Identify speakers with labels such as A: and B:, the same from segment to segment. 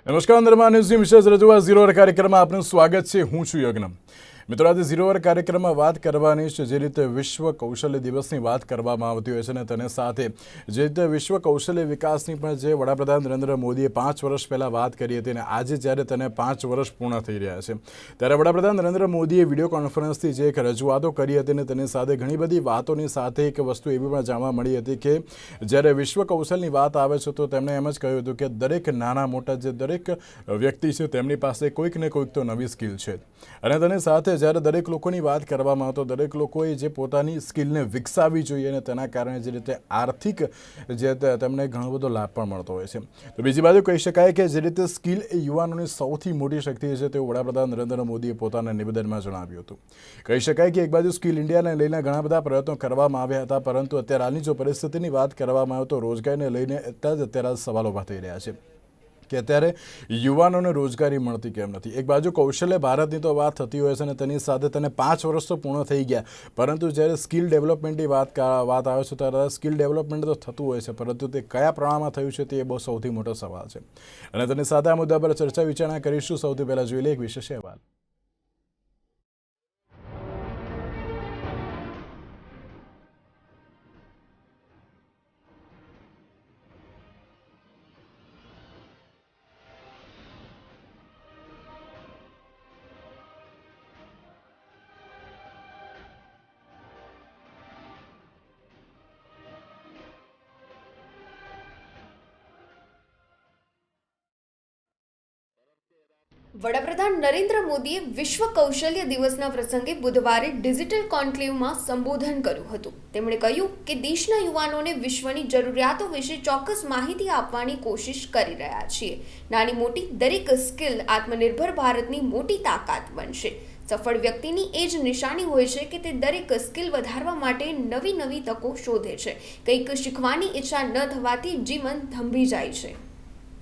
A: નમસ્કાર અંદરમાં ન્યૂઝની વિશેષ રજૂઆત ઝીરો અવર કાર્યક્રમમાં આપનું સ્વાગત છે. હું છું યજ્ઞ. મિત્રો, આજે ઝીરો અવર કાર્યક્રમમાં વાત કરવાની છે જે રીતે વિશ્વ કૌશલ્ય દિવસની વાત કરવામાં આવતી હોય છે અને તેની સાથે જે રીતે વિશ્વ કૌશલ્ય વિકાસની પણ જે વડાપ્રધાન નરેન્દ્ર મોદીએ 5 વર્ષ પહેલાં વાત કરી હતી અને આજે જ્યારે તેને 5 વર્ષ પૂર્ણ થઈ રહ્યા છે ત્યારે વડાપ્રધાન નરેન્દ્ર મોદીએ વિડીયો કોન્ફરન્સથી જે એક રજૂઆતો કરી હતી અને તેની સાથે ઘણી બધી વાતોની સાથે એક વસ્તુ એવી પણ જાણવા મળી હતી કે જ્યારે વિશ્વ કૌશલ્યની વાત આવે છે તો તેમણે એમ જ કહ્યું હતું કે દરેક નાના મોટા જે દરેક વ્યક્તિ છે તેમની પાસે કોઈક ને કોઈક તો નવી સ્કિલ છે અને તેની સાથે જ્યારે દરેક લોકોની વાત કરવામાં આવે તો દરેક લોકોએ જે પોતાની સ્કિલને વિકસાવવી જોઈએ અને તેના કારણે જે રીતે આર્થિક જે તેમને ઘણો બધો લાભ પણ મળતો હોય છે. તો બીજી બાજુ કહી શકાય કે જે રીતે સ્કિલ એ યુવાનોની સૌથી મોટી શક્તિ છે તેવું વડાપ્રધાન નરેન્દ્ર મોદીએ પોતાના નિવેદનમાં જણાવ્યું હતું. કહી શકાય કે એક બાજુ સ્કિલ ઇન્ડિયાને લઈને ઘણા બધા પ્રયત્નો કરવામાં આવ્યા હતા, પરંતુ અત્યારે હાલની જો પરિસ્થિતિની વાત કરવામાં આવે તો રોજગારીને લઈને અત્યારે સવાલો ઊભા થઈ રહ્યા છે કે અત્યારે યુવાનોને રોજગારી મળતી કેમ નથી. એક બાજુ કૌશલ્ય ભારતની તો વાત થતી હોય છે અને તેની સાથે તેને 5 વર્ષ તો પૂર્ણ થઈ ગયા, પરંતુ જ્યારે સ્કિલ ડેવલપમેન્ટની વાત આવે છે ત્યારે સ્કિલ ડેવલપમેન્ટ તો થતું હોય છે, પરંતુ તે કયા પ્રમાણમાં થયું છે તે બહુ સૌથી મોટો સવાલ છે અને તેની સાથે આ મુદ્દા પર ચર્ચા વિચારણા કરીશું. સૌથી પહેલાં જોઈ લઈએ એક વિશેષ અહેવાલ.
B: વડાપ્રધાન નરેન્દ્ર મોદીએ વિશ્વ કૌશલ્ય દિવસના પ્રસંગે બુધવારે ડિજિટલ કોન્ક્લેવમાં સંબોધન કર્યું હતું. તેમણે કહ્યું કે દેશના યુવાનોને વિશ્વની જરૂરિયાતો વિશે ચોક્કસ માહિતી આપવાની કોશિશ કરી રહ્યા છીએ. નાની મોટી દરેક સ્કિલ આત્મનિર્ભર ભારતની મોટી તાકાત બનશે. સફળ વ્યક્તિની એ જ નિશાની હોય છે કે તે દરેક સ્કિલ વધારવા માટે નવી નવી તકો શોધે છે. કંઈક શીખવાની ઈચ્છા ન થવાથી જીવન થંભી જાય છે.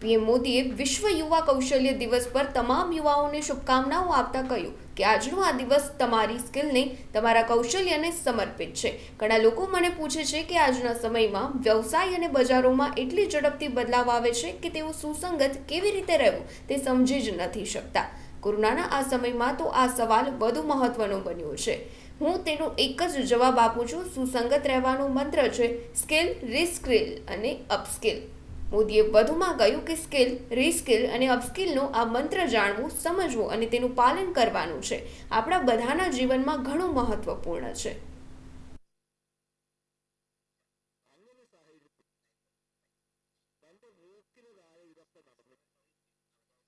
B: પીએમ મોદીએ વિશ્વ યુવા કૌશલ્ય દિવસ પર તમામ યુવાઓને શુભકામનાઓ આપતા કહ્યું કે આજનો આ દિવસ તમારી સ્કિલને, તમારા કૌશલ્યને સમર્પિત છે. ઘણા લોકો મને પૂછે છે કે આજના સમયમાં વ્યવસાય અને બજારોમાં એટલી ઝડપથી બદલાવ આવે છે કે તેઓ સુસંગત કેવી રીતે રહેવું તે સમજી જ નથી શકતા. કોરોનાના આ સમયમાં તો આ સવાલ વધુ મહત્વનો બન્યો છે. હું તેનો એક જ જવાબ આપું છું. સુસંગત રહેવાનો મંત્ર છે સ્કિલ, રીસ્કિલ અને અપસ્કિલ. મોદીએ વધુમાં કહ્યું કે સ્કિલ, રીસ્કિલ અને અપસ્કિલનો આ મંત્ર જાણવું, સમજવું અને તેનું પાલન કરવાનું છે આપણા બધાના જીવનમાં ઘણું મહત્વપૂર્ણ છે.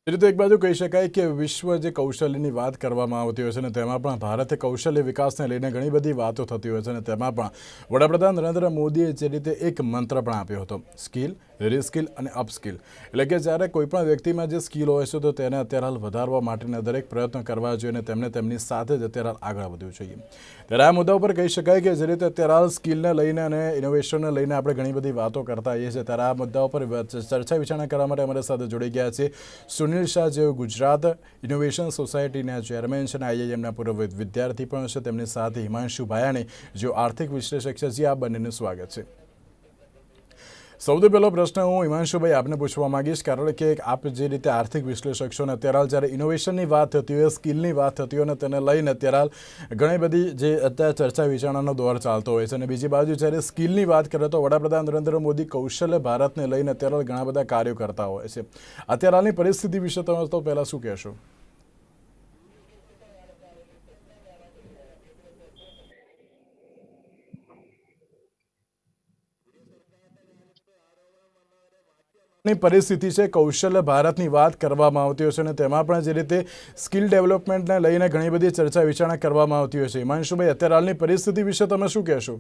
A: એ રીતે એક બાજુ કહી શકાય કે વિશ્વ જે કૌશલ્યની વાત કરવામાં આવતી હોય છે અને તેમાં પણ ભારતે કૌશલ્ય વિકાસને લઈને ઘણી બધી વાતો થતી હોય છે અને તેમાં પણ વડાપ્રધાન નરેન્દ્ર મોદીએ જે રીતે એક મંત્ર પણ આપ્યો હતો, સ્કિલ, રીસ્કિલ અને અપસ્કિલ. એટલે કે જ્યારે કોઈ પણ વ્યક્તિમાં જે સ્કિલ હોય છે તો તેને અત્યારે હાલ વધારવા માટેના દરેક પ્રયત્નો કરવા જોઈએ અને તેમને તેમની સાથે જ અત્યારે હાલ આગળ વધવું જોઈએ. ત્યારે આ મુદ્દા ઉપર કહી શકાય કે જે રીતે અત્યારે હાલ સ્કિલને લઈને અને ઇનોવેશનને લઈને આપણે ઘણી બધી વાતો કરતા હોઈએ છીએ, ત્યારે આ મુદ્દા ઉપર ચર્ચા વિચારણા કરવા માટે અમારી સાથે જોડી ગયા છે સુનિલ શાહ, જેઓ ગુજરાત ઇનોવેશન સોસાયટીના ચેરમેન છે અને આઈઆઈએમના પૂર્વ વિદ્યાર્થી પણ છે. તેમની સાથે હિમાંશુ ભાયાણી, જેઓ આર્થિક વિશ્લેષક છે. જે આ બંનેનું સ્વાગત છે. સૌથી પહેલો પ્રશ્ન હું હિમાંશુભાઈ આપને પૂછવા માંગીશ, કારણ કે આપ જે રીતે આર્થિક વિશ્લેષક છો અને અત્યારે હાલ જ્યારે ઇનોવેશનની વાત થતી હોય, સ્કિલની વાત થતી હોય અને તેને લઈને અત્યારે હાલ ઘણી બધી જે અત્યારે ચર્ચા વિચારણાનો દોર ચાલતો હોય છે અને બીજી બાજુ જ્યારે સ્કિલની વાત કરે તો વડાપ્રધાન નરેન્દ્ર મોદી કૌશલ્ય ભારતને લઈને અત્યારે હાલ ઘણા બધા કાર્યો કરતા હોય છે. અત્યારે હાલની પરિસ્થિતિ વિશે તમે તો પહેલાં શું કહેશો? પરિસ્થિતિ છે, કૌશલ્ય ભારતની વાત કરવામાં આવતી હોય છે અને તેમાં પણ જે રીતે સ્કિલ ડેવલપમેન્ટને લઈને ઘણી બધી ચર્ચા વિચારણા કરવામાં આવતી હોય છે. હિમાંશુભાઈ, અત્યારે હાલની પરિસ્થિતિ વિશે તમે શું કહેશો?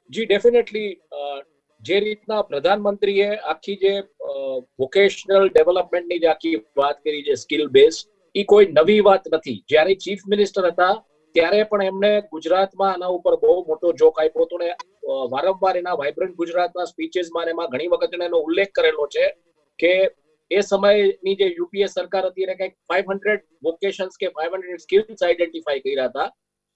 C: જી ડેફિનેટલી જે રીતના પ્રધાનમંત્રીએ આખી જે વોકેશનલ ડેવલપમેન્ટની જે આખી વાત કરી છે, સ્કિલ બેઝ, એ કોઈ નવી વાત નથી. જ્યારે ચીફ મિનિસ્ટર હતા ત્યારે પણ એમને ગુજરાતમાં આના ઉપર બહુ મોટો જોક આપ્યો હતો ને વારંવાર એના વાઇબ્રન્ટ ગુજરાતના સ્પીચીસમાં એમાં ઘણી વખત એનો ઉલ્લેખ કરેલો છે કે એ સમયની જે યુપીએ સરકાર હતી એને કંઈક 500 વોકેશન્સ કે 500 સ્કિલ્સ આઈડેન્ટિફાઈ કર્યા હતા.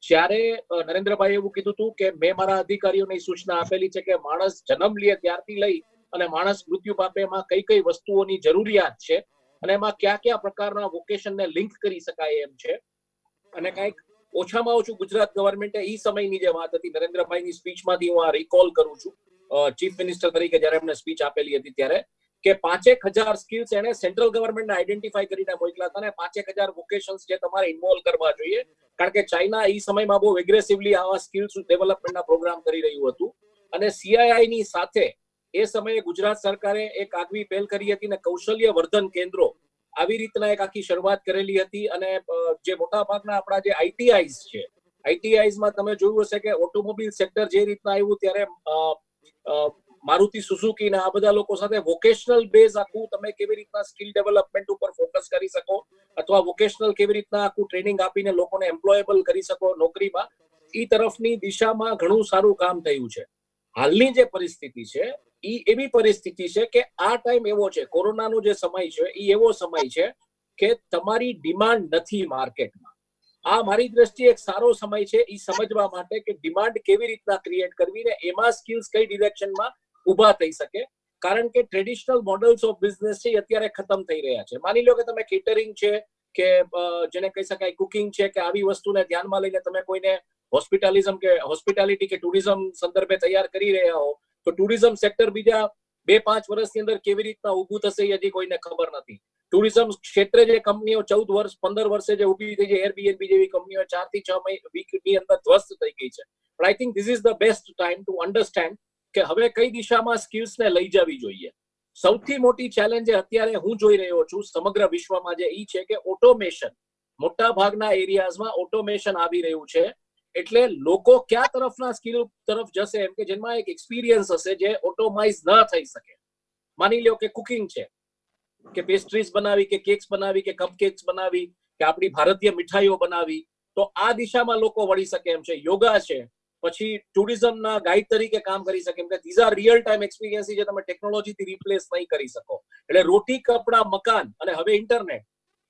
C: ત્યારે નરેન્દ્રભાઈ એવું કીધું હતું કે મેં મારા અધિકારીઓને સૂચના આપેલી છે કે માણસ જન્મ લે ત્યારથી લઈ અને માણસ મૃત્યુ પામે એમાં કઈ કઈ વસ્તુઓની જરૂરિયાત છે અને એમાં કયા કયા પ્રકારના વોકેશનને લિંક કરી શકાય એમ છે. અને કંઈક ઓછામાં ઓછું ગુજરાત ગવર્મેન્ટે એ સમયની જે વાત હતી નરેન્દ્રભાઈની સ્પીચમાંથી હું આ રિકોલ કરું છું, ચીફ મિનિસ્ટર તરીકે જયારે એમને સ્પીચ આપેલી હતી ત્યારે, કે 5,000 સ્કિલ્સ એને સેન્ટ્રલ ગવર્મેન્ટને આઈડેન્ટિફાઈ કરીને મોકલા હતા અને 5,000 વોકેશન્સ જે તમારે ઇન્વોલ્વ કરવા જોઈએ, કારણ કે ચાઇના એ સમયમાં બહુ એગ્રેસિવલી આવા સ્કિલ્સ ડેવલપમેન્ટના પ્રોગ્રામ કરી રહ્યું હતું. અને સીઆઈઆઈ ની સાથે એ સમયે ગુજરાત સરકારે એક આગવી પહેલ કરી હતી ને કૌશલ્ય વર્ધન કેન્દ્રો આવી રીતના એક આખી શરૂઆત કરેલી હતી. અને જે મોટા ભાગના આપણા જે આઈટીઆઈઝ છે, આઈટીઆઈઝમાં તમે જોયું હશે કે ઓટોમોબાઈલ સેક્ટર જે રીતના આવ્યું ત્યારે મારુતિ સુઝુકી ના આ બધા લોકો સાથે વોકેશનલ બેઝ આખું તમે કેવી રીતના સ્કિલ ડેવલપમેન્ટ ઉપર ફોકસ કરી શકો અથવા વોકેશનલ કેવી રીતના આખું ટ્રેનિંગ આપીને લોકોને એમ્પ્લોયેબલ કરી શકો નોકરીમાં, એ તરફની દિશામાં ઘણું સારું કામ થયું છે. હાલની જે પરિસ્થિતિ છે એ એવી પરિસ્થિતિ છે કે આ ટાઈમ એવો છે, કોરોનાનો જે સમય છે એ એવો સમય છે કે તમારી ડિમાન્ડ નથી માર્કેટમાં. આ મારી દ્રષ્ટિએ એક સારો સમય છે એ સમજવા માટે કે ડિમાન્ડ કેવી રીતના ક્રિએટ કરવી ને એમાં સ્કિલ્સ કઈ ડિરેક્શનમાં ઉભા થઈ શકે. કારણ કે ટ્રેડિશનલ મોડલ્સ ઓફ બિઝનેસ છે અત્યારે ખતમ થઈ રહ્યા છે. માની લો કે તમે કેટરિંગ છે કે જેને કહી શકાય કુકિંગ છે કે આવી વસ્તુને ધ્યાનમાં લઈને તમે કોઈને હોસ્પિટાલિઝમ કે હોસ્પિટાલિટી કે ટુરિઝમ સંદર્ભે તૈયાર કરી રહ્યા હો, તો ટુરિઝમ સેક્ટર બીજા 2-5 વર્ષની અંદર કેવી રીતના ઊભું થશે એ હજી કોઈને ખબર નથી. ટુરિઝમ ક્ષેત્રે જે કંપનીઓ 14 વર્ષ 15 વર્ષે જે ઊભી થઈ છે, એરબીએનબી જેવી કંપનીઓ 4 થી 6 વીકની અંદર ધ્વસ્ત થઈ ગઈ છે. પણ I think this is the best time to understand કે હવે કઈ દિશામાં સ્કિલ્સને લઈ જવી જોઈએ. સૌથી મોટી ચેલેન્જ અત્યારે હું જોઈ રહ્યો છું સમગ્ર વિશ્વમાં જે ઈ છે કે ઓટોમેશન, મોટા ભાગના એરિયાઝમાં ઓટોમેશન આવી રહ્યું છે. એટલે લોકો કયા તરફના સ્કિલ તરફ જશે એમ કે જેમાં એક એક્સપિરિયન્સ હશે જે ઓટોમાઇઝ ન થઈ શકે. માની લો કે કુકિંગ છે, કે પેસ્ટ્રીઝ બનાવી કે કેક્સ બનાવી કે કપકેક્સ બનાવી કે આપણી ભારતીય મીઠાઈઓ બનાવી, તો આ દિશામાં લોકો વળી શકે એમ છે. યોગા છે, પછી ટુરિઝમના ગાઈડ તરીકે કામ કરી શકે એમ કે these are real time experience જે તમે ટેકનોલોજીથી રિપ્લેસ નહીં કરી શકો. એટલે રોટી કપડા મકાન અને હવે ઇન્ટરનેટ,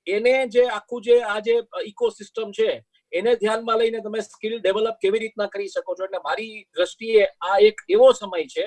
C: એને જે આખું જે આ જે ઇકોસિસ્ટમ છે એને ધ્યાનમાં લઈને તમે સ્કિલ ડેવલપ કેવી રીતના કરી શકો છો. એટલે મારી દ્રષ્ટિએ આ એક એવો સમય છે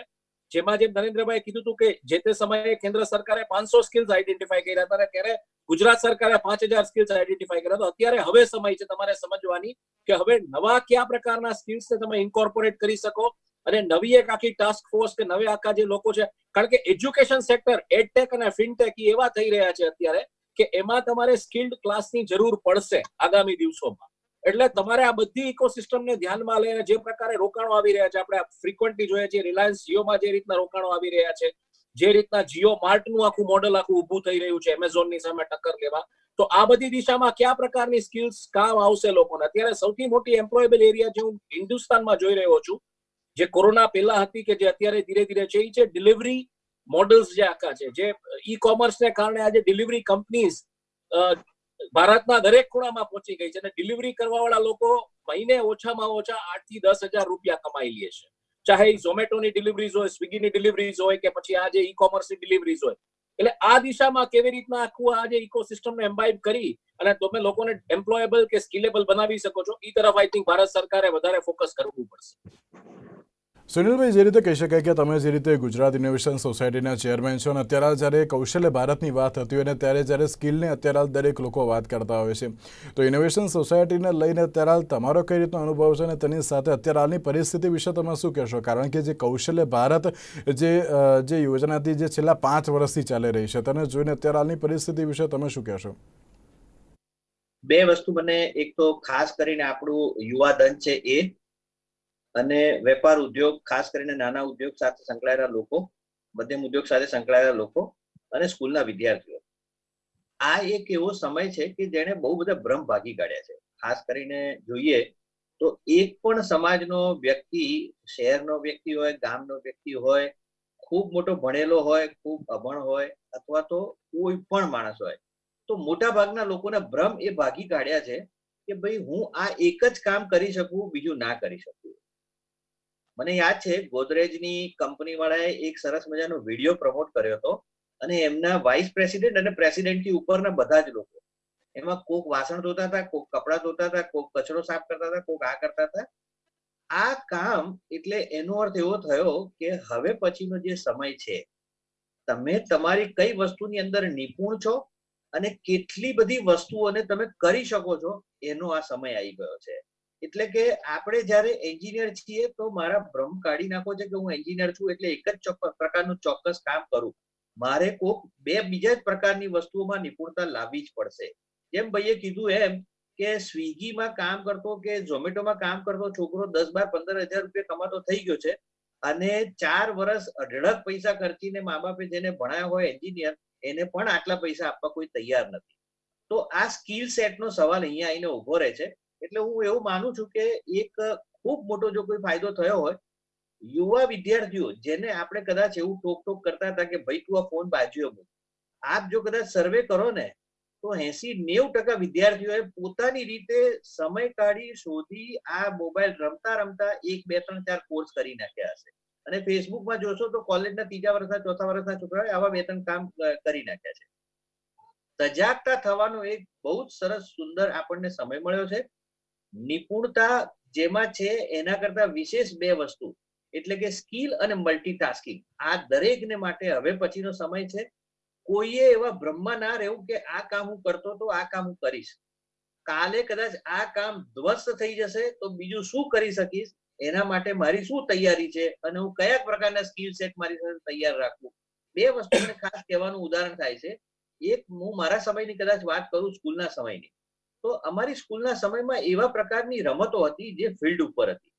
C: જેમાં જેમ નરેન્દ્રભાઈ કીધું હતું કે જે તે સમયે કેન્દ્ર સરકારે 500 સ્કિલ્સ આઈડેન્ટિફાઈ કર્યા હતા, ત્યારે ગુજરાત સરકારે 5,000 સ્કિલ્સ આઈડેન્ટિફાઈ કર્યા હતા. અત્યારે હવે સમય છે તમારે સમજવાની કે હવે નવા કયા પ્રકારના સ્કિલ્સને તમે ઇન્કોર્પોરેટ કરી શકો અને નવી એક આખી ટાસ્ક ફોર્સ કે નવે આખા જે લોકો છે, કારણ કે એજ્યુકેશન સેક્ટર એડટેક અને ફિનટેક એવા થઈ રહ્યા છે અત્યારે કે એમાં તમારે સ્કિલ્ડ ક્લાસની જરૂર પડશે આગામી દિવસોમાં. એટલે તમારે આ બધી ઇકોસિસ્ટમને ધ્યાનમાં લઈને જે પ્રકારે રોકાણો આવી રહ્યા છે, આપણે ફ્રીક્વન્ટલી જોઈએ છીએ રિલાયન્સ જીઓમાં જે રીતના રોકાણો આવી રહ્યા છે, જે રીતના જીઓ માર્ટનું આખું મોડલ આખું ઊભું થઈ રહ્યું છે એમેઝોનની સામે ટક્કર લેવા, તો આ બધી દિશામાં કયા પ્રકારની સ્કિલ્સ કામ આવશે લોકોને. અત્યારે સૌથી મોટી એમ્પ્લોયેબલ એરિયા જે હું હિન્દુસ્તાનમાં જોઈ રહ્યો છું, જે કોરોના પહેલા હતી કે જે અત્યારે ધીરે ધીરે છે, એ છે ડિલિવરી મોડલ્સ જે આખા છે, જે ઈ કોમર્સને કારણે આજે ડિલિવરી કંપનીઝ ભારતના દરેક ખૂણામાં પહોંચી ગઈ છે અને ડિલિવરી કરવા વાળા લોકો મહિને ઓછામાં ઓછા 8 થી 10,000 રૂપિયા કમાઈ લે છે. ચાહે ઝોમેટોની ડિલિવરીઝ હોય, સ્વિગીની ડિલિવરીઝ હોય કે પછી આ જે ઈ કોમર્સની ડિલિવરીઝ હોય. એટલે આ દિશામાં કેવી રીતના આખું આ જે ઇકોસિસ્ટમને એમ્બાઇબ કરી અને તમે લોકોને એમ્પ્લોયેબલ કે સ્કિલેબલ બનાવી શકો છો, એ તરફ આઈ થિંક ભારત સરકારે વધારે ફોકસ કરવું પડશે.
A: સુનિલભાઈ, જે રીતે કહી શકાય કે તમે જે રીતે ગુજરાત ઇનોવેશન સોસાયટીના ચેરમેન છો અને અત્યારે જ્યારે કૌશલ્ય ભારતની વાત હતી હોય અને ત્યારે જ્યારે સ્કિલને અત્યારે દરેક લોકો વાત કરતા હોય છે, તો ઇનોવેશન સોસાયટીને લઈને અત્યારે તમારો કઈ રીતનો અનુભવ છે અને તેની સાથે અત્યારે હાલની પરિસ્થિતિ વિશે તમે શું કહેશો? કારણ કે જે કૌશલ્ય ભારત જે યોજના હતી જે છેલ્લા 5 વર્ષથી ચાલી રહી છે, તેને જોઈને અત્યારે હાલની પરિસ્થિતિ વિશે તમે શું કહેશો?
D: બે વસ્તુ મને એક તો ખાસ કરીને આપણું યુવા ધન છે એ, અને વેપાર ઉદ્યોગ, ખાસ કરીને નાના ઉદ્યોગ સાથે સંકળાયેલા લોકો, મધ્યમ ઉદ્યોગ સાથે સંકળાયેલા લોકો અને સ્કૂલના વિદ્યાર્થીઓ. આ એક એવો સમય છે કે જેણે બહુ બધા ભ્રમ ભાગી કાઢ્યા છે. ખાસ કરીને જોઈએ તો એક પણ સમાજનો વ્યક્તિ, શહેરનો વ્યક્તિ હોય, ગામનો વ્યક્તિ હોય, ખૂબ મોટો ભણેલો હોય, ખૂબ અભણ હોય, અથવા તો કોઈ પણ માણસ હોય, તો મોટા ભાગના લોકોના ભ્રમ એ ભાગી કાઢ્યા છે કે ભાઈ હું આ એક જ કામ કરી શકું, બીજું ના કરી શકું. મને યાદ છે ગોદરેજની કંપની વાળાએ એક સરસ મજાનો વિડીયો પ્રમોટ કર્યો હતો અને એમના વાઇસ પ્રેસિડેન્ટ અને પ્રેસિડેન્ટથી ઉપરના બધા જ લોકો, એમાં કોક વાસણ ધોતા હતા, કોક કપડાં ધોતા હતા, કોક કચરો સાફ કરતા હતા, કોક આ કરતા હતા. આ કામ એટલે એનો અર્થ એવો થયો કે હવે પછીનો જે સમય છે તમે તમારી કઈ વસ્તુની અંદર નિપુણ છો અને કેટલી બધી વસ્તુઓને તમે કરી શકો છો એનો આ સમય આવી ગયો છે. એટલે કે આપણે જ્યારે એન્જિનિયર છીએ તો મારા ભ્રમ કાઢી નાખો છે કે હું એન્જિનિયર છું એટલે એક જ પ્રકારનું ચોક્કસ કામ કરું. મારે કોક બીજા જ પ્રકારની વસ્તુઓમાં નિપુણતા લાવવી જ પડશે. જેમ ભાઈએ કીધું એમ કે સ્વિગીમાં કામ કરતો કે ઝોમેટોમાં કામ કરતો છોકરો 10-12-15 હજાર રૂપિયા કમાતો થઈ ગયો છે અને 4 વર્ષ અઢળક પૈસા ખર્ચીને મા બાપે જેને ભણાયા હોય એન્જિનિયર એને પણ આટલા પૈસા આપવા કોઈ તૈયાર નથી. તો આ સ્કિલ સેટનો સવાલ અહીંયા આવીને ઉભો રહે છે. એટલે હું એવું માનું છું કે એક ખૂબ મોટો જો કોઈ ફાયદો થયો હોય, યુવા વિદ્યાર્થીઓ જેને આપણે કદાચ એવું ટોક કરતા હતા કે ભાઈ તું આ ફોન બાજુએ મૂક, આપ જો કદાચ સર્વે કરો ને તો 80-90% વિદ્યાર્થીઓએ પોતાની રીતે સમય કાઢી શોધી આ મોબાઈલ રમતા રમતા 1, 2, 3, 4 કોર્સ કરી નાખ્યા હશે. અને ફેસબુકમાં જોશો તો કોલેજના 3જા વર્ષના 4થા વર્ષના છોકરાઓએ આવા 2-3 કામ કરી નાખ્યા છે. સજાગતા થવાનો એક બહુ જ સરસ સુંદર આપણને સમય મળ્યો છે. નિપુણતા જેમાં છે એના કરતા વિશેષ 2 વસ્તુ એટલે કે સ્કિલ અને મલ્ટીટાસ્કિંગ, આ દરેકને માટે હવે પછીનો સમય છે. કોઈએ એવા ભ્રમમાં ના રહેવું કે આ કામ હું કરતો તો આ કામ હું કરીશ, કાલે કદાચ આ કામ ધ્વસ્ત થઈ જશે તો બીજું શું કરી શકીશ, એના માટે મારી શું તૈયારી છે અને હું કયા પ્રકારના સ્કિલ સેટ મારી સાથે તૈયાર રાખવું. 2 વસ્તુ મને ખાસ કહેવાનું ઉદાહરણ થાય છે. એક હું મારા સમયની કદાચ વાત કરું, સ્કૂલના સમયની, તો અમારી સ્કૂલના સમયમાં એવા પ્રકારની રમતો હતી જે ફિલ્ડ ઉપર હતી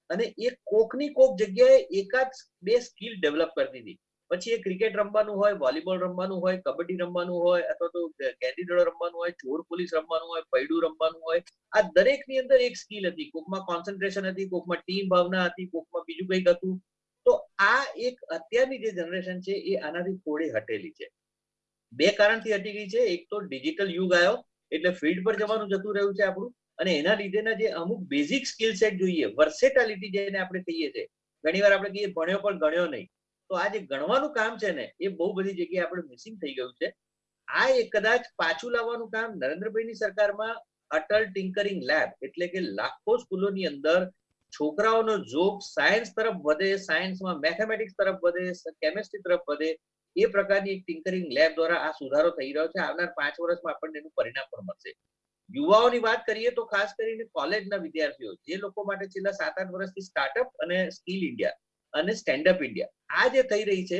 D: અને એ કોકની કોક જગ્યાએ એકાદ 2 સ્કિલ ડેવલપ કરતી હતી. પછી એ ક્રિકેટ રમવાનું હોય, વોલીબોલ રમવાનું હોય, કબડ્ડી રમવાનું હોય, અથવા તો કેન્ડી દડો રમવાનું હોય, ચોર પોલીસ રમવાનું હોય, પૈડું રમવાનું હોય, આ દરેકની અંદર એક સ્કિલ હતી. કોકમાં કોન્સન્ટ્રેશન હતી, કોકમાં ટીમ ભાવના હતી, કોકમાં બીજું કંઈક હતું. તો આ એક અત્યારની જે જનરેશન છે એ આનાથી થોડી હટેલી છે. 2 કારણથી હટી ગઈ છે. એક તો ડિજિટલ યુગ આવ્યો એટલે ફિલ્ડ પર જવાનું જતું રહ્યું છે આપણું, અને એના લીધેના જે અમુક બેઝિક સ્કિલ સેટ જોઈએ, વર્સેટાલિટી જેને આપણે કહીએ છીએ, ઘણીવાર આપણે કહીએ ભણ્યો પણ ગણ્યો નહીં, તો આ જે ગણવાનું કામ છે ને એ બહુ બધી જગ્યાએ આપણે મિસિંગ થઈ ગયું છે. આ એક કદાચ પાછું લાવવાનું કામ નરેન્દ્રભાઈની સરકારમાં અટલ ટિંકરિંગ લેબ એટલે કે લાખો સ્કૂલોની અંદર છોકરાઓનો જોગ સાયન્સ તરફ વધે, સાયન્સમાં મેથેમેટિક્સ તરફ વધે, કેમેસ્ટ્રી તરફ વધે, એ પ્રકારની એક ટિંકરિંગ લેબ દ્વારા આ સુધારો થઈ રહ્યો છે. આવનાર 5 વર્ષમાં આપણને એનું પરિણામ પણ મળશે. યુવાઓની વાત કરીએ તો ખાસ કરીને કોલેજના વિદ્યાર્થીઓ, જે લોકો માટે છેલ્લા 7-8 વર્ષથી સ્ટાર્ટઅપ અને સ્કિલ ઇન્ડિયા અને સ્ટેન્ડઅપ ઇન્ડિયા આ જે થઈ રહી છે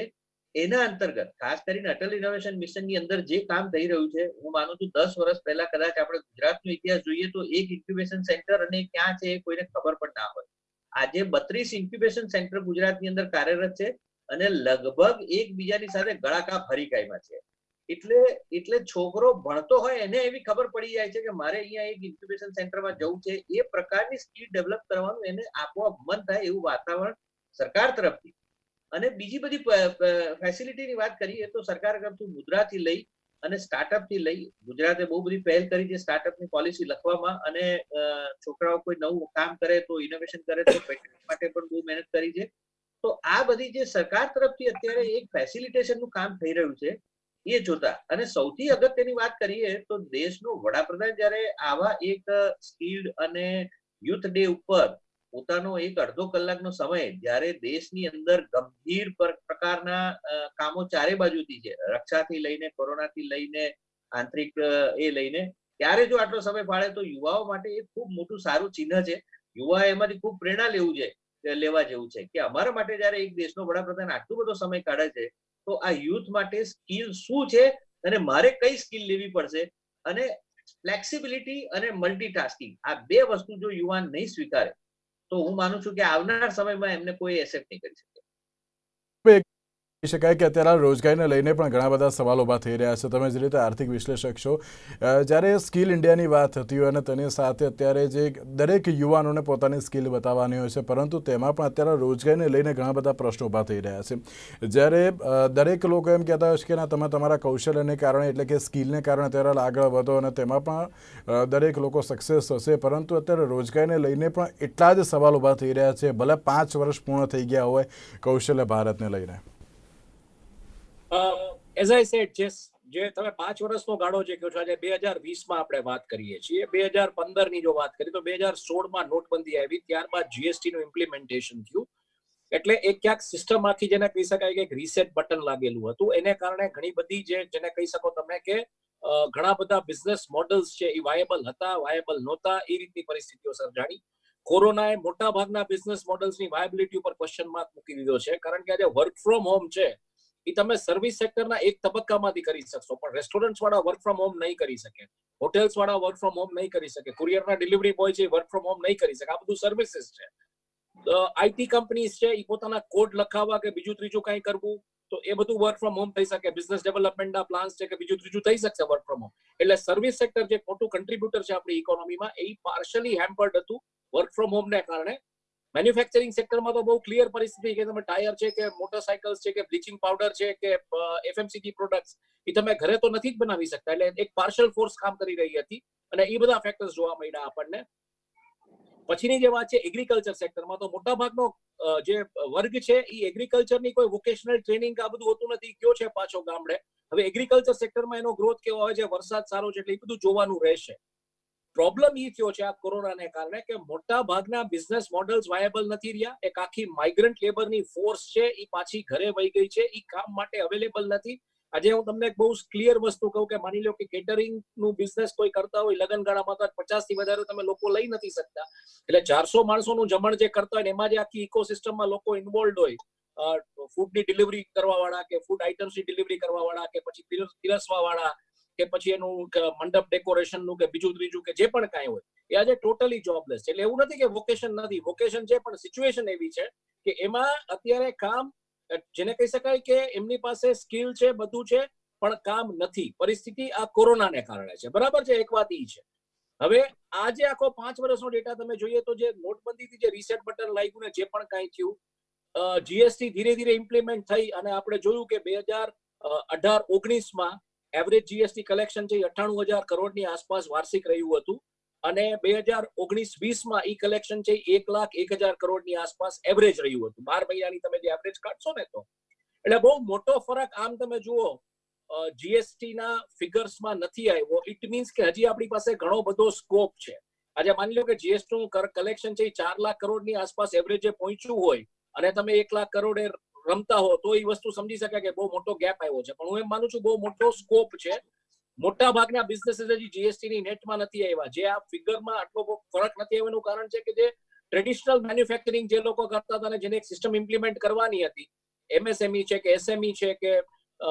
D: એના અંતર્ગત ખાસ કરીને અટલ ઇનોવેશન મિશનની અંદર જે કામ થઈ રહ્યું છે, હું માનું છું 10 વર્ષ પહેલા કદાચ આપણે ગુજરાતનો ઇતિહાસ જોઈએ તો એક ઇન્ક્યુબેશન સેન્ટર અને ક્યાં છે એ કોઈને ખબર પણ ના હોય. આજે 32 ઇન્ક્યુબેશન સેન્ટર ગુજરાતની અંદર કાર્યરત છે અને લગભગ એકબીજાની સાથે ગળાકાપ હરીકાઈમાં છે. એટલે છોકરો ભણતો હોય એને એવી ખબર પડી જાય છે કે મારે અહીંયા એક ઇન્ક્યુબેશન સેન્ટરમાં જવું છે. એ પ્રકારની સ્કિલ ડેવલપ કરવાનું એને આપોઆપ મન થાય એવું વાતાવરણ સરકાર તરફથી, અને બીજી બધી ફેસિલિટીની વાત કરીએ તો સરકાર તરફથી મુદ્રાથી લઈ અને સ્ટાર્ટઅપથી લઈ ગુજરાતે બહુ બધી પહેલ કરી છે સ્ટાર્ટઅપની પોલિસી લખવામાં, અને છોકરાઓ કોઈ નવું કામ કરે તો ઇનોવેશન કરે તો પેટન્ટ માટે પણ બહુ મહેનત કરી છે. તો આ બધી જે સરકાર તરફથી અત્યારે એક ફેસિલિટેશનનું કામ થઈ રહ્યું છે એ જોતા, અને સૌથી અગત્યની વાત કરીએ તો દેશનો વડાપ્રધાન જ્યારે આવા એક સ્કિલ્ડ અને યુથ ડે ઉપર પોતાનો એક અડધો કલાકનો સમય જ્યારે દેશની અંદર ગંભીર પ્રકારના કામો ચારે બાજુથી છે, રક્ષાથી લઈને કોરોનાથી લઈને આંતરિક એ લઈને, ત્યારે જો આટલો સમય ફાળે તો યુવાઓ માટે એક ખૂબ મોટું સારું ચિહ્ન છે. યુવા એમાંથી ખૂબ પ્રેરણા લેવા જેવું છે કે અમારા માટે જ્યારે એક દેશનો વડાપ્રધાન આટલો બધો સમય કાઢે છે તો આ યુથ માટે સ્કિલ શું છે અને મારે કઈ સ્કિલ લેવી પડશે, અને ફ્લેક્સિબિલિટી અને મલ્ટીટાસ્કિંગ આ 2 વસ્તુ જો યુવાન નહીં સ્વીકારે તો હું માનું છું કે આવનાર સમયમાં એમને કોઈ એસેપ્ટ નહીં કરી શકે.
A: કહી શકાય કે અત્યારે રોજગારીને લઈને પણ ઘણા બધા સવાલો ઊભા થઈ રહ્યા છે. તમે જે રીતે આર્થિક વિશ્લેષક છો, જ્યારે સ્કિલ ઇન્ડિયાની વાત થતી હોય અને તેની સાથે અત્યારે જે દરેક યુવાનોને પોતાની સ્કિલ બતાવવાની હોય છે, પરંતુ તેમાં પણ અત્યારે રોજગારીને લઈને ઘણા બધા પ્રશ્નો ઊભા થઈ રહ્યા છે. જ્યારે દરેક લોકો એમ કહેતા હોય છે કે ના, તમે તમારા કૌશલ્યને કારણે એટલે કે સ્કિલને કારણે અત્યારે આગળ વધો અને તેમાં પણ દરેક લોકો સક્સેસ થશે, પરંતુ અત્યારે રોજગારીને લઈને પણ એટલા જ સવાલ ઊભા થઈ રહ્યા છે, ભલે 5 વર્ષ પૂર્ણ થઈ ગયા હોય કૌશલ્ય ભારતને લઈને.
C: એઝ આઈ સેડ, જે તમે 5 વર્ષનો ગાળો જે કહો છો, આજે 2020માં આપણે વાત કરીએ છીએ, 2015ની જો વાત કરીએ તો 2016માં નોટબંધી આવી, ત્યારબાદ જીએસટી નું ઇમ્પ્લિમેન્ટેશન થયું, એટલે એ ક્યાંક સિસ્ટમ આખી જેને કહી શકાય કે એક રીસેટ બટન લાગેલું હતું. એને કારણે ઘણી બધી જેને કહી શકો તમે કે ઘણા બધા બિઝનેસ મોડલ્સ છે એ વાયેબલ હતા, વાયેબલ નહોતા, એ રીતની પરિસ્થિતિઓ સર્જાણી. કોરોનાએ મોટા ભાગના બિઝનેસ મોડલ્સની વાયેબિલિટી ઉપર ક્વેશ્ચન માર્ક મૂકી દીધો છે, કારણ કે આજે વર્ક ફ્રોમ હોમ છે એ તમે સર્વિસ સેક્ટરના એક તબક્કામાંથી કરી શકશો, પણ રેસ્ટોરન્ટ્સ વાળા વર્ક ફ્રોમ હોમ નહીં કરી શકે, હોટેલ્સ વાળા વર્ક ફ્રોમ હોમ નહીં કરી શકે, કુરિયરના ડિલિવરી બોય છે વર્ક ફ્રોમ હોમ નહીં કરી શકે. આ બધું સર્વિસીસ છે. આઈટી કંપનીઝ છે એ પોતાના કોડ લખાવવા કે બીજું ત્રીજું કંઈ કરવું, તો એ બધું વર્ક ફ્રોમ હોમ થઈ શકે. બિઝનેસ ડેવલપમેન્ટના પ્લાન્સ છે કે બીજું ત્રીજું થઈ શકશે વર્ક ફ્રોમ હોમ. એટલે સર્વિસ સેક્ટર જે મોટું કન્ટ્રીબ્યુટર છે આપણી ઇકોનોમીમાં, એ પાર્શિયલી હેમ્પર્ડ હતું વર્ક ફ્રોમ હોમને કારણે. મેન્યુફેક્ચરિંગ સેક્ટરમાં તો બહુ ક્લિયર પરિસ્થિતિ કે તમે ટાયર છે કે મોટરસાયકલ્સ છે કે બ્લીચિંગ પાવડર છે કે એફએમસીજી પ્રોડક્ટ્સ એ તમે ઘરે તો નથી જ બનાવી શકતા. એટલે એક પાર્શિયલ ફોર્સ કામ કરી રહી હતી અને એ બધા ફેક્ટર્સ જોવા મળ્યા આપણને. પછીની જે વાત છે એગ્રીકલ્ચર સેક્ટરમાં, તો મોટાભાગનો જે વર્ગ છે એ એગ્રીકલ્ચરની કોઈ વોકેશનલ ટ્રેનિંગ આ બધું હોતું નથી, કયો છે પાછો ગામડે. હવે એગ્રીકલ્ચર સેક્ટરમાં એનો ગ્રોથ કેવો હોય છે, વરસાદ સારો છે એટલે એ બધું જોવાનું રહેશે. પ્રોબ્લેમ એ થયો છે આ કોરોનાને કારણે કે મોટા ભાગના બિઝનેસ મોડલ્સ વાયેબલ નથી રહ્યા. એક આખી માઇગ્રન્ટ લેબરની ફોર્સ છે એ પાછી ઘરે વહી ગઈ છે, એ કામ માટે અવેલેબલ નથી. આજે હું તમને એક બહુ ક્લિયર વસ્તુ કહું કે માની લો કે કેટરિંગ નું બિઝનેસ કોઈ કરતા હોય, લગનગાળામાં તો 50 થી વધારે તમે લોકો લઈ નથી શકતા. એટલે 400 માણસોનું જમણ જે કરતા હોય એમાં જે આખી ઇકોસિસ્ટમમાં લોકો ઇન્વોલ્વ હોય, ફૂડની ડિલિવરી કરવા વાળા કે ફૂડ આઇટમ્સની ડિલિવરી કરવા વાળા કે પછી પીરસવા વાળા કે પછી એનું મંડપ ડેકોરેશનનું કે બીજું ત્રીજું કે જે પણ કાંઈ હોય, એ આજે ટોટલી જોબલેસ છે. એટલે એવું નથી કે વોકેશન નથી, વોકેશન છે, પણ સિચ્યુએશન એવી છે કે એમાં અત્યારે કામ, જેને કહી શકાય કે એમની પાસે સ્કિલ છે, બધું છે, પણ કામ નથી. પરિસ્થિતિ આ કોરોનાને કારણે છે, બરાબર છે. એક વાત એ છે. હવે આ જે આખો 5 વર્ષનો ડેટા તમે જોઈએ તો જે નોટબંધીથી જે રીસેટ બટન લાગ્યું ને જે પણ કાંઈ થયું, જીએસટી ધીરે ધીરે ઇમ્પ્લિમેન્ટ થઈ અને આપણે જોયું કે 2018-19માં એવરેજ જીએસટી કલેક્શન છે 98,000 કરોડની આસપાસ વાર્ષિક રહ્યું હતું અને 2019-20માં ઈ કલેક્શન છે 1,01,000 કરોડની આસપાસ એવરેજ રહ્યું હતું. 12 મહિનાની તમે જે એવરેજ કાઢશો ને તો એટલે બહુ મોટો ફરક આમ તમે જુઓ જીએસટી ના ફિગર્સમાં નથી આવ્યો. ઇટ મીન્સ કે હજી આપણી પાસે ઘણો બધો સ્કોપ છે. આજે માની લો કે જીએસટી નું કલેક્શન છે 4 લાખ કરોડની આસપાસ એવરેજે પહોંચ્યું હોય અને તમે 1 લાખ કરોડે રમતા હો તો એ વસ્તુ સમજી શકાય કે બહુ મોટો ગેપ આવ્યો છે. પણ હું એમ માનું છું બહુ મોટો સ્કોપ છે. મોટા ભાગના બિઝનેસીસ હજી જીએસટી ની નેટમાં નથી આવ્યા. જે આ ફિગરમાં આટલો ફરક નથી આવ્યો એનું કારણ છે કે જે ટ્રેડિશનલ મેન્યુફેક્ચરિંગ જે લોકો કરતા હતા અને જેને એક સિસ્ટમ ઇમ્પ્લિમેન્ટ કરવાની હતી, એમએસએમઈ છે કે એસએમઈ છે કે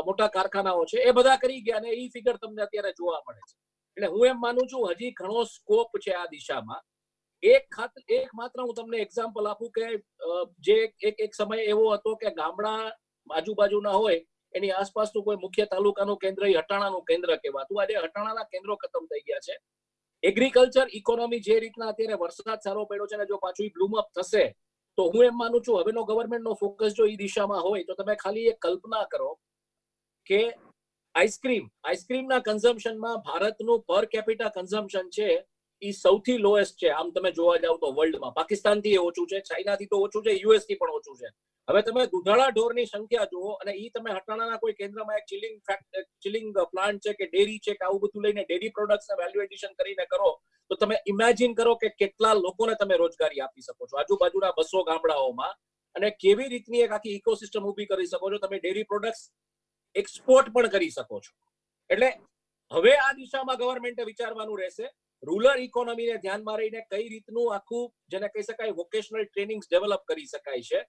C: મોટા કારખાનાઓ છે, એ બધા કરી ગયા અને એ ફિગર તમને અત્યારે જોવા મળે છે. એટલે હું એમ માનું છું હજી ઘણો સ્કોપ છે આ દિશામાં. એક માત્ર હું તમને એક્ઝામ્પલ આપું કે જે એક સમય એવો હતો કે ગામડા આજુબાજુના હોય એની આસપાસનું કોઈ મુખ્ય તાલુકાનું કેન્દ્ર એ હટાણાનું કેન્દ્ર કહેવાતું. આજે હટાણાના કેન્દ્રો ખતમ થઈ ગયા છે. એગ્રીકલ્ચર ઇકોનોમી જે રીતના અત્યારે વરસાદ સારો પડ્યો છે ને જો પાછું બ્લૂમ અપ થશે તો હું એમ માનું છું હવેનો ગવર્મેન્ટનો ફોકસ જો એ દિશામાં હોય તો તમે ખાલી એક કલ્પના કરો કે આઈસ્ક્રીમના કન્ઝમ્પશનમાં ભારતનું પર કેપિટા કન્ઝમ્પશન છે એ સૌથી લોએસ્ટ છે. આમ તમે જોવા જાવ તો વર્લ્ડમાં પાકિસ્તાનથી ઓછું છે, ચાઇનાથી તો ઓછું છે, યુએસ થી પણ ઓછું છે. હવે તમે દૂધાળા ઢોરની સંખ્યા જુઓ અને ઈ તમે હટાણાના કોઈ કેન્દ્રમાં એક ચિલિંગ પ્લાન્ટ છે કે ડેરી છે કે આવું બધું લઈને ડેરી પ્રોડક્ટ્સને વેલ્યુ એડિશન કરીને કરો તો તમે ઇમેજિન કરો કે કેટલા લોકોને તમે રોજગારી આપી શકો છો આજુબાજુના 200 ગામડાઓમાં અને કેવી રીતની એક આખી ઇકોસિસ્ટમ ઊભી કરી શકો છો. તમે ડેરી પ્રોડક્ટ્સ એક્સપોર્ટ પણ કરી શકો છો. એટલે હવે આ દિશામાં ગવર્મેન્ટે વિચારવાનું રહેશે. રૂરલ ઇકોનોમીને ધ્યાનમાં રહીને કઈ રીતનું આખું જેને કહી શકાય વોકેશનલ ટ્રેનિંગ્સ ડેવલપ કરી શકાય છે.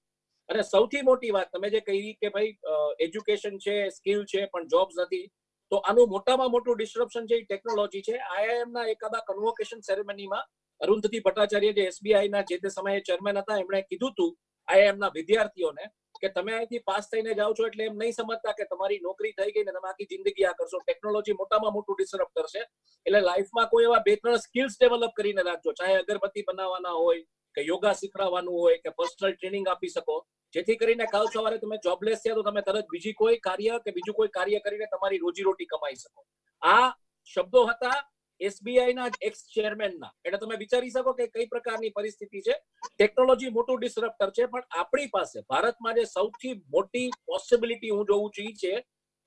C: અને સૌથી મોટી વાત તમે જે કહી કે ભાઈ એજ્યુકેશન છે, સ્કિલ છે, પણ જોબ્સ નથી, તો આનું મોટામાં મોટું ડિસ્ટ્રપ્શન છે એ ટેકનોલોજી છે. IIM ના એકાદા કન્વોકેશન સેરેમનીમાં અરુંધતી ભટ્ટાચાર્ય જે SBI ના જે તે સમયે ચેરમેન હતા એમણે કીધું હતું IIM ના વિદ્યાર્થીઓને કે તમે અહીંથી પાસ થઈને જાઓ છો એટલે એમ નહીં સમજતા કે તમારી નોકરી થઈ ગઈ ને તમે આખી જિંદગી આ કરશો. ટેકનોલોજી મોટામાં મોટું ડિસ્ટર્બ કરશે. એટલે લાઈફમાં કોઈ એવા 2-3 સ્કિલ્સ ડેવલપ કરીને રાખજો, ચાહે અગરબત્તી બનાવવાના હોય કે યોગા શીખવાડવાનું હોય કે પર્સનલ ટ્રેનિંગ આપી શકો, જેથી કરીને કાલ સવારે તમે જોબલેસ થયા તો તમે તરત બીજી કોઈ કાર્ય કે બીજું કોઈ કાર્ય કરીને તમારી રોજીરોટી કમાઈ શકો. આ શબ્દો હતા SBI ના એક્સ ચેરમેનના. એટલે તમે વિચારી શકો કે કઈ પ્રકારની પરિસ્થિતિ છે. ટેકનોલોજી મોટું ડિસ્ટર્પ્ટર છે, પણ આપણી પાસે ભારતમાં જે સૌથી મોટી પોસિબિલિટી હું જોઉં છું છે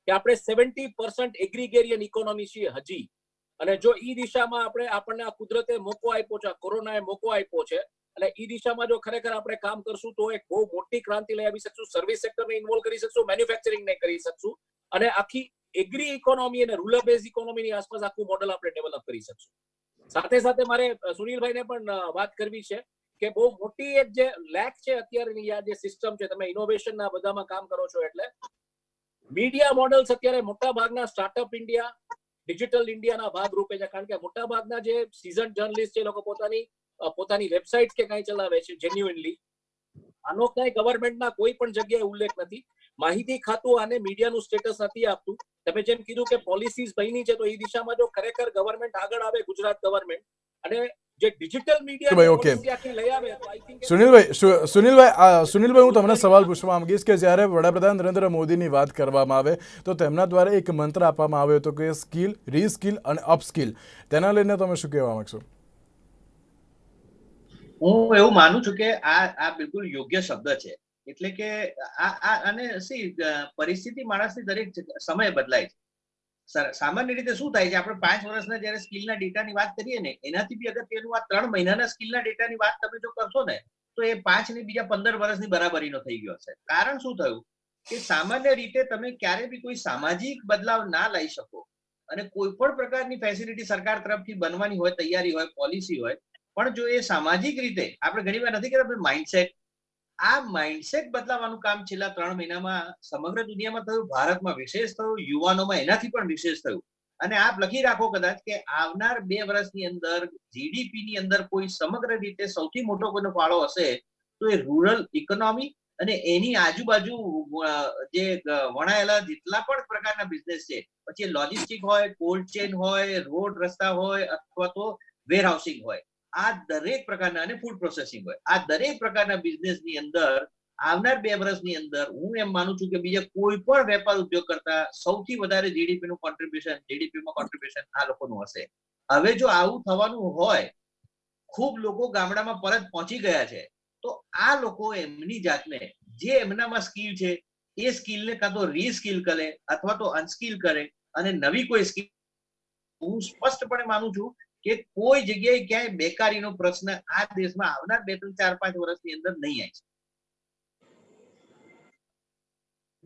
C: કે આપણે 70% એગ્રીગેરિયન ઇકોનોમી છીએ હજી. અને જો ઈ દિશામાં આપણને આ કુદરતે મોકો આપ્યો છે, કોરોનાએ મોકો આપ્યો છે, અને એ દિશામાં જો ખરેખર આપણે કામ કરશું તો એક બહુ મોટી ક્રાંતિ લઈ આવી શકશું, સર્વિસ સેક્ટરને ઇન્વોલ્વ કરી શકશું, મેન્યુફેક્ચરિંગને કરી શકશું, અને આખી એગ્રી ઇકોનોમી અને રૂરલ બેઝ ઇકોનોમીની આસપાસ આખું મોડલ આપણે ડેવલપ કરી શકશું. સાથે સાથે મારે સુનિલભાઈને પણ વાત કરવી છે કે બહુ મોટી એક જે લેક છે અત્યારની આ જે સિસ્ટમ છે, તમે ઇનોવેશનના બધામાં કામ કરો છો એટલે મીડિયા મોડલ્સ અત્યારે મોટા ભાગના સ્ટાર્ટઅપ ઇન્ડિયા, ડિજિટલ ઇન્ડિયાના ભાગ રૂપે છે. કારણ કે મોટા ભાગના જે સીઝન જર્નલિસ્ટ છે, લોકો પોતાની વેબસાઇટ કે કઈ ચલાવે છે જેન્યુઇનલી. આનો કઈ ગવર્મેન્ટના કોઈ પણ જગ્યાએ ઉલ્લેખ નથી. માહિતી ખાતું આને મીડિયાનું સ્ટેટસ નથી આપતું. તમે જેમ કીધું કે પોલિસીઝ બની છે, તો એ દિશામાં જો ખરેખર ગવર્મેન્ટ આગળ આવે, ગુજરાત ગવર્મેન્ટ, અને જે ડિજિટલ મીડિયા
A: ઓકે
C: લઈ આવે તો આઈ થિંક
A: સુનિલભાઈ હું તમને સવાલ પૂછવા માંગીશ કે જ્યારે વડાપ્રધાન નરેન્દ્ર મોદીની વાત કરવામાં આવે તો તેમના દ્વારા એક મંત્ર આપવામાં આવ્યો હતો કે સ્કિલ, રીસ્કિલ અને અપસ્કિલ. તેના લઈને તમે શું કહેવા માંગશો?
D: હું એવું માનું છું કે આ બિલકુલ યોગ્ય શબ્દ છે. એટલે કે અને પરિસ્થિતિ માણસની દરેક સમય બદલાય છે. સામાન્ય રીતે શું થાય છે, આપણે 5 વર્ષના જયારે સ્કિલના ડેટાની વાત કરીએ ને, એનાથી બી અગત્યનું આ 3 મહિનાના સ્કિલના ડેટાની વાત તમે જો કરશો ને, તો એ 5 ને બીજા 15 વર્ષની બરાબરીનો થઈ ગયો છે. કારણ શું થયું કે સામાન્ય રીતે તમે ક્યારે બી કોઈ સામાજિક બદલાવ ના લઈ શકો, અને કોઈ પણ પ્રકારની ફેસિલિટી સરકાર તરફથી બનવાની હોય, તૈયારી હોય, પોલિસી હોય, પણ જો એ સામાજિક રીતે આપણે ઘણી વાર નથી કહેતા માઇન્ડસેટ, આ માઇન્ડસેટ બદલાવાનું કામ છેલ્લા 3 મહિનામાં સમગ્ર દુનિયામાં થયું, ભારતમાં વિશેષ થયું, યુવાનોમાં એનાથી પણ વિશેષ થયું. અને આપ લખી રાખો કદાચ કે આવનાર 2 વર્ષની અંદર જીડીપી ની અંદર કોઈ સમગ્ર રીતે સૌથી મોટો કોઈનો ફાળો હશે તો એ રૂરલ ઇકોનોમી અને એની આજુબાજુ જે વણાયેલા જેટલા પણ પ્રકારના બિઝનેસ છે, પછી લોજિસ્ટિક હોય, કોલ્ડ ચેન હોય, રોડ રસ્તા હોય, અથવા તો વેરહાઉસિંગ હોય, આ દરેક પ્રકારના, અને ફૂડ પ્રોસેસિંગ હોય, આ દરેક પ્રકારના બિઝનેસની અંદર આવનાર 2 વર્ષની અંદર હું એમ માનું છું કે બીજા કોઈ પણ વેપાર ઉદ્યોગ કરતા સૌથી વધારે જીડીપીમાં કોન્ટ્રીબ્યુશન આ લોકોનું હશે. હવે જો આવું થવાનું હોય, ખૂબ લોકો ગામડામાં પરત પહોંચી ગયા છે, તો આ લોકો એમની જાતને જે એમનામાં સ્કિલ છે એ સ્કિલને કાં તો રીસ્કિલ કરે અથવા તો અનસ્કિલ કરે અને નવી કોઈ સ્કિલ. હું સ્પષ્ટપણે માનું છું કે કોઈ જગ્યાએ ક્યાંય બેકારીનો પ્રશ્ન આ દેશમાં આવનાર 2, 3, 4, 5 વર્ષની અંદર નહીં આવે.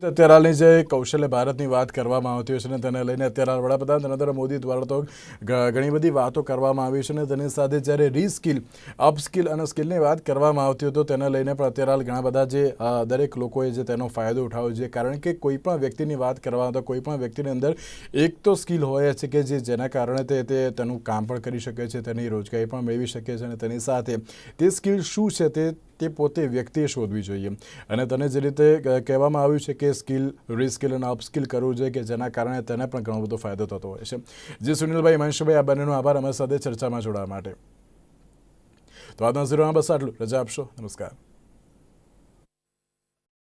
A: અત્યારે હાલની જે કૌશલ્ય ભારતની વાત કરવામાં આવતી હોય છે ને તેને લઈને અત્યારે વડાપ્રધાન નરેન્દ્ર મોદી દ્વારા તો ઘણી બધી વાતો કરવામાં આવી છે, અને તેની સાથે જ્યારે રીસ્કિલ, અપસ્કિલ અને સ્કિલની વાત કરવામાં આવતી હોય તો તેને લઈને પણ અત્યારે હાલ ઘણા બધા જે દરેક લોકોએ જે તેનો ફાયદો ઉઠાવ્યો છે. કારણ કે કોઈ પણ વ્યક્તિની વાત કરવા તો કોઈ પણ વ્યક્તિની અંદર એક તો સ્કિલ હોય છે કે જેના કારણે તે તેનું કામ પણ કરી શકે છે, તેની રોજગારી પણ મેળવી શકે છે, અને તેની સાથે તે સ્કિલ શું છે તે પોતે વ્યક્તિએ શોધવી જોઈએ. અને તને જે રીતે કહેવામાં આવ્યું છે કે સ્કિલ, રીસ્કિલ અને અપસ્કિલ કરવું જોઈએ કે જેના કારણે તેને પણ ઘણો બધો ફાયદો થતો હોય છે. જે સુનિલભાઈ, મહેશભાઈ, આ બંનેનો આભાર અમારી સાથે ચર્ચામાં જોડાવા માટે. તો આજના ઝીરોમાં બસ આટલું. રજા આપશો. નમસ્કાર.